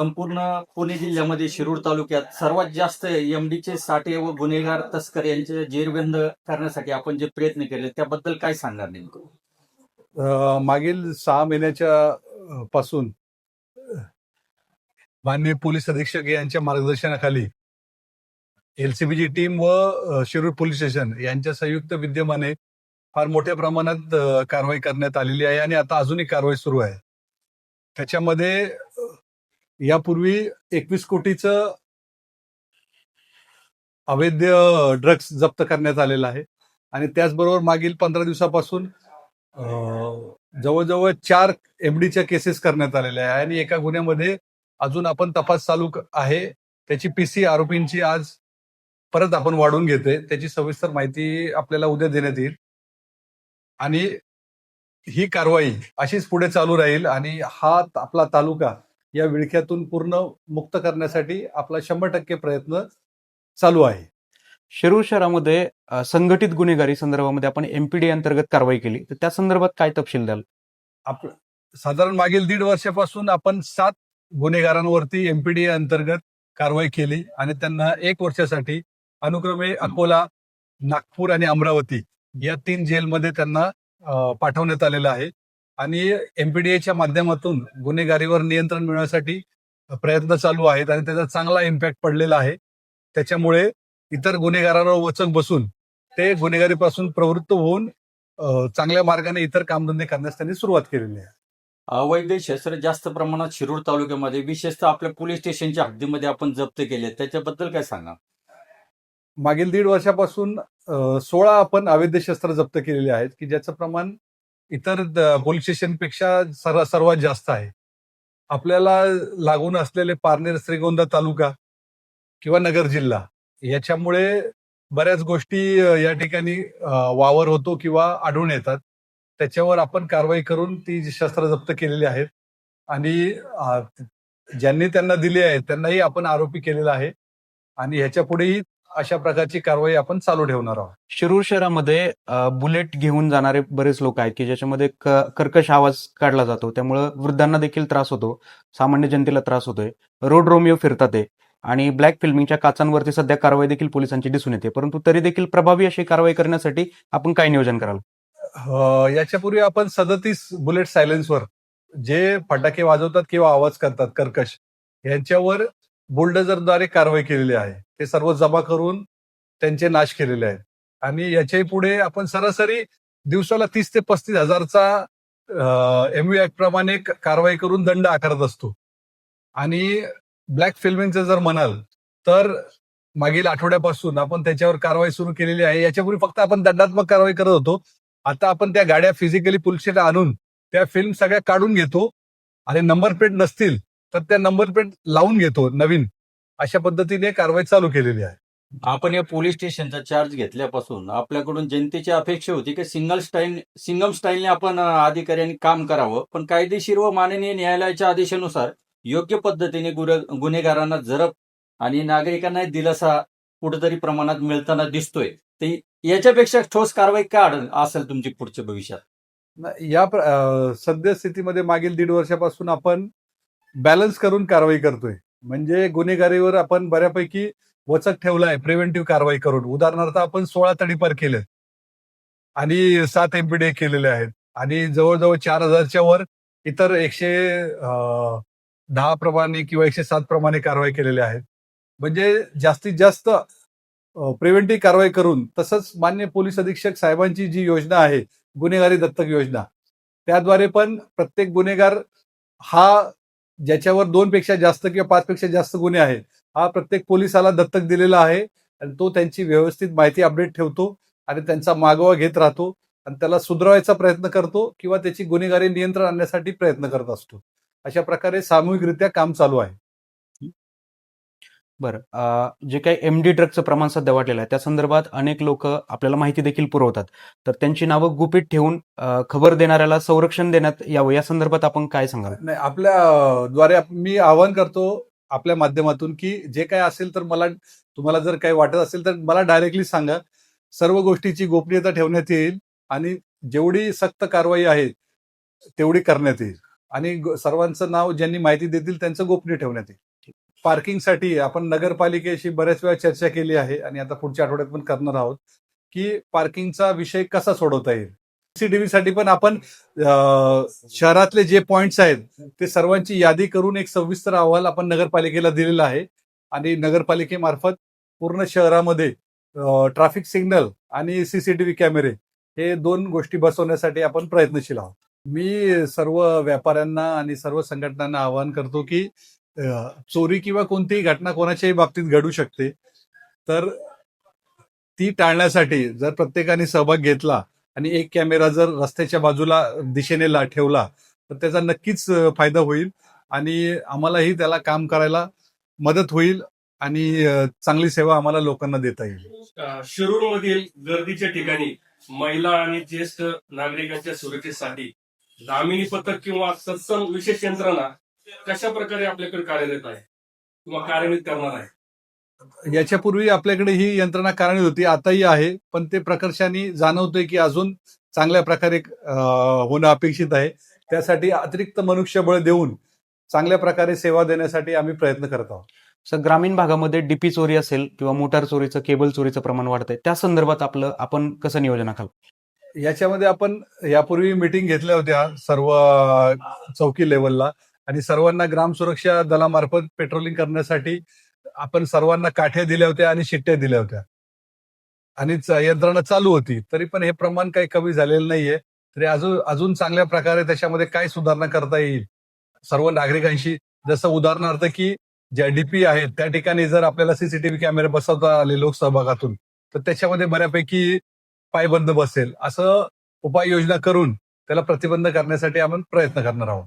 संपूर्ण पुणे जिल्ह्यामध्ये शिरूर तालुक्यात सर्वात जास्त एमडीचे साठे व गुन्हेगार तस्कर यांचे जेरबंद करण्यासाठी आपण जे प्रयत्न केले त्याबद्दल काय सांगणार नेमकं? मागील 6 महिन्याच्या पासून माननीय पोलीस अधीक्षक यांच्या मार्गदर्शनाखाली एलसीबीची टीम व शिरूर पोलीस स्टेशन यांच्या संयुक्त विद्यमाने फार मोठ्या प्रमाणात कारवाई करण्यात आलेली आहे आणि आता अजूनही कारवाई सुरू आहे. त्याच्यामध्ये यापूर्वी 21 कोटीचं अवैध ड्रग्ज जप्त करण्यात आलेला आहे आणि त्याचबरोबर मागील 15 दिवसापासून जवळजवळ 4 एमडीच्या केसेस करण्यात आलेल्या आहे आणि एका गुन्ह्यामध्ये अजून आपण तपास चालू आहे. त्याची पीसी आरोपींची आज परत आपण वाढवून घेतोय. त्याची सविस्तर माहिती आपल्याला उद्या देण्यात येईल आणि ही कारवाई अशीच पुढे चालू राहील आणि हा आपला तालुका या विळख्यातून पूर्ण मुक्त करण्यासाठी आपला 100% प्रयत्न चालू आहे. शिरूर शहरामध्ये संघटित गुन्हेगारी संदर्भामध्ये आपण एमपीडी अंतर्गत कारवाई केली, तर त्या संदर्भात काय तपशील द्याल? साधारण मागील 1.5 वर्षापासून आपण 7 गुन्हेगारांवरती एमपीडी अंतर्गत कारवाई केली आणि त्यांना 1 वर्षासाठी अनुक्रमे अकोला, नागपूर आणि अमरावती या 3 जेलमध्ये त्यांना पाठवण्यात आलेलं आहे आणि एमपीडीएच्या माध्यमातून गुन्हेगारीवर नियंत्रण मिळवण्यासाठी प्रयत्न चालू आहेत आणि त्याचा चांगला इम्पॅक्ट पडलेला आहे. त्याच्यामुळे इतर गुन्हेगारांवर वचक बसून ते गुन्हेगारीपासून प्रवृत्त होऊन चांगल्या मार्गाने इतर कामधंदे करण्यास त्यांनी सुरुवात केलेली आहे. अवैध शस्त्र जास्त प्रमाणात शिरूर तालुक्यामध्ये विशेषतः आपल्या पोलीस स्टेशनच्या हद्दीमध्ये आपण जप्त केले, त्याच्याबद्दल काय सांगा? मागील 1.5 वर्षापासून 16 आपण अवैध शस्त्र जप्त केलेले आहेत की ज्याचं प्रमाण इतर पोलीस स्टेशनपेक्षा सर्वात जास्त आहे. आपल्याला लागून असलेले पारनेर, श्रीगोंदा तालुका किंवा नगर जिल्हा याच्यामुळे बऱ्याच गोष्टी या ठिकाणी वावर होतो किंवा आढळून येतात. त्याच्यावर आपण कारवाई करून ती शस्त्र जप्त केलेली आहेत आणि ज्यांनी त्यांना दिली आहे त्यांनाही आपण आरोपी केलेला आहे आणि ह्याच्या पुढेही अशा प्रकारची कारवाई आपण चालू ठेवणार आहोत. शिरूर शहरामध्ये बुलेट घेऊन जाणारे बरेच लोक आहेत की ज्याच्यामध्ये कर्कश आवाज काढला जातो, त्यामुळे वृद्धांना देखील त्रास होतो, सामान्य जनतेला त्रास होतोय. रोड रोमिओ फिरतात ते आणि ब्लॅक फिल्मिंगच्या काचांवरती सध्या कारवाई देखील पोलिसांची दिसून येते, परंतु तरी देखील प्रभावी अशी कारवाई करण्यासाठी आपण काय नियोजन कराल? याच्यापूर्वी आपण 37 बुलेट सायलेन्सवर जे फटाके वाजवतात किंवा आवाज करतात कर्कश यांच्यावर बुलडोझरद्वारे कारवाई केलेली आहे. ते सर्व जमा करून त्यांचे नाश केलेले आहेत आणि याच्याही पुढे आपण सरासरी दिवसाला 30 ते 35 हजारचा एमव्ही ऍक्ट प्रमाणे कारवाई करून दंड आकारत असतो. आणि ब्लॅक फिल्मिंगचं जर म्हणाल तर मागील आठवड्यापासून आपण त्याच्यावर कारवाई सुरू केलेली आहे. याच्यापूर्वी फक्त आपण दंडात्मक कारवाई करत होतो. आता आपण त्या गाड्या फिजिकली पोलीस स्टेशनला आणून त्या फिल्म सगळ्या काढून घेतो आणि नंबर प्लेट नसतील तर त्या नंबर प्लेट लावून घेतो नवीन. अशा पद्धतीने कारवाई चालू केलेली आहे. आपण या पोलीस स्टेशनचा चार्ज घेतल्यापासून आपल्याकडून जनतेची अपेक्षा होती की सिंगम स्टाईलने आपण अधिकाऱ्यांनी काम करावं, पण कायदेशीर व माननीय न्यायालयाच्या आदेशानुसार योग्य पद्धतीने गुन्हेगारांना जरब आणि नागरिकांना दिलासा कुठेतरी प्रमाणात मिळताना दिसतोय. ते याच्यापेक्षा ठोस कारवाई का असेल तुमची पुढच्या भविष्यात? या सद्यस्थितीमध्ये मागील 1.5 वर्षापासून आपण बॅलन्स करून कारवाई करतोय. म्हणजे गुन्हेगारीवर आपण बऱ्यापैकी वचक ठेवलाय प्रिव्हेंटिव्ह कारवाई करून. उदाहरणार्थ आपण 16 तडीपार केले आणि 7 एमपीडी केलेले आहेत आणि जवळजवळ 4000च्या वर इतर 110 प्रमाणे किंवा 107 प्रमाणे कारवाई केलेल्या आहेत. म्हणजे जास्तीत जास्त प्रिव्हेंटिव्ह कारवाई करून, तसंच मान्य पोलीस अधीक्षक साहेबांची जी योजना आहे गुन्हेगारी दत्तक योजना, त्याद्वारे पण प्रत्येक गुन्हेगार हा ज्याच्यावर 2 पेक्षा जास्त किंवा 5 पेक्षा जास्त गुन्हे आहेत हा प्रत्येक पोलिसाला दत्तक दिलेला आहे आणि तो त्यांची व्यवस्थित माहिती अपडेट ठेवतो आणि त्यांचा मागोवा घेत राहतो आणि त्याला सुधारवायचा प्रयत्न करतो किंवा त्याची गुन्हेगारी नियंत्रण आणण्यासाठी प्रयत्न करत असतो. अशा प्रकारे सामूहिकरित्या काम चालू आहे. बरं, जे काही एमडी ड्रगचं प्रमाण सध्या वाढलेलं आहे त्या संदर्भात अनेक लोक आपल्याला माहिती देखील पुरवतात, तर त्यांची नावं गुपित ठेवून खबर देणाऱ्याला संरक्षण देण्यात यावं, या संदर्भात आपण काय सांगाल? नाही, आपल्या द्वारे मी आवाहन करतो आपल्या माध्यमातून की जे काय असेल तर तुम्हाला जर काही वाटत असेल तर मला डायरेक्टली सांगा. सर्व गोष्टीची गोपनीयता ठेवण्यात येईल आणि जेवढी सक्त कारवाई आहे तेवढी करण्यात येईल. आणि सर्वांचं नाव ज्यांनी माहिती देतील त्यांचं गोपनीय ठेवण्यात येईल. पार्किंगसाठी आपण नगरपालिकेशी बऱ्याच वेळा चर्चा केली आहे आणि आता पुढच्या आठवड्यात पण करणार आहोत की पार्किंगचा विषय कसा सोडवता येईल. सीसीटीव्ही साठी पण आपण शहरातले जे पॉइंट्स आहेत ते सर्वांची यादी करून एक सविस्तर अहवाल आपण नगरपालिकेला दिलेला आहे आणि नगरपालिकेमार्फत पूर्ण शहरामध्ये ट्रॅफिक सिग्नल आणि सीसीटीव्ही कॅमेरे हे 2 गोष्टी बसवण्यासाठी आपण प्रयत्नशील आहोत. मी सर्व व्यापाऱ्यांना आणि सर्व संघटनांना आवाहन करतो की चोरी किंवा कोणतीही घटना कोणाच्याही बाबतीत घडू शकते, तर ती टाळण्यासाठी जर प्रत्येकाने सहभाग घेतला आणि एक कॅमेरा जर रस्त्याच्या बाजूला दिशेने ठेवला तर त्याचा नक्कीच फायदा होईल आणि आम्हालाही त्याला काम करायला मदत होईल आणि चांगली सेवा आम्हाला लोकांना देता येईल. शिरूरमधील गर्दीच्या ठिकाणी महिला आणि ज्येष्ठ नागरिकांच्या सुरक्षेसाठी दामिनी पथक किंवा तत्सम विशेष यंत्रणा कशा प्रकारे आपल्याकडे कार्यरत आहे किंवा कार्यान्वित करणार आहे? याच्यापूर्वी आपल्याकडे ही यंत्रणा कार्यान्वित होती, आताही आहे, पण ते प्रकर्षाने जाणवतोय की अजून चांगल्या प्रकारे होणं अपेक्षित आहे. त्यासाठी अतिरिक्त मनुष्यबळ देऊन चांगल्या प्रकारे सेवा देण्यासाठी आम्ही प्रयत्न करत आहोत. सर, ग्रामीण भागामध्ये डीपी चोरी असेल किंवा मोटार चोरीचं, केबल चोरीचं प्रमाण वाढतंय, त्या संदर्भात आपण कसं नियोजन आखाल? याच्यामध्ये आपण यापूर्वी मिटिंग घेतल्या होत्या सर्व चौकी लेवलला आणि सर्वांना ग्राम सुरक्षा दलामार्फत पेट्रोलिंग करण्यासाठी आपण सर्वांना काठ्या दिल्या होत्या आणि शिट्ट्या दिल्या होत्या आणि यंत्रणा चालू होती. तरी पण हे प्रमाण काही कमी झालेलं नाहीये. तरी अजून चांगल्या प्रकारे त्याच्यामध्ये काय सुधारणा करता येईल सर्व नागरिकांशी, जसं उदाहरणार्थ की ज्या डीपी आहेत त्या ठिकाणी जर आपल्याला सीसीटीव्ही कॅमेरे बसवता आले लोकसहभागातून तर त्याच्यामध्ये बऱ्यापैकी पायबंद बसेल. असं उपाययोजना करून त्याला प्रतिबंध करण्यासाठी आपण प्रयत्न करणार आहोत.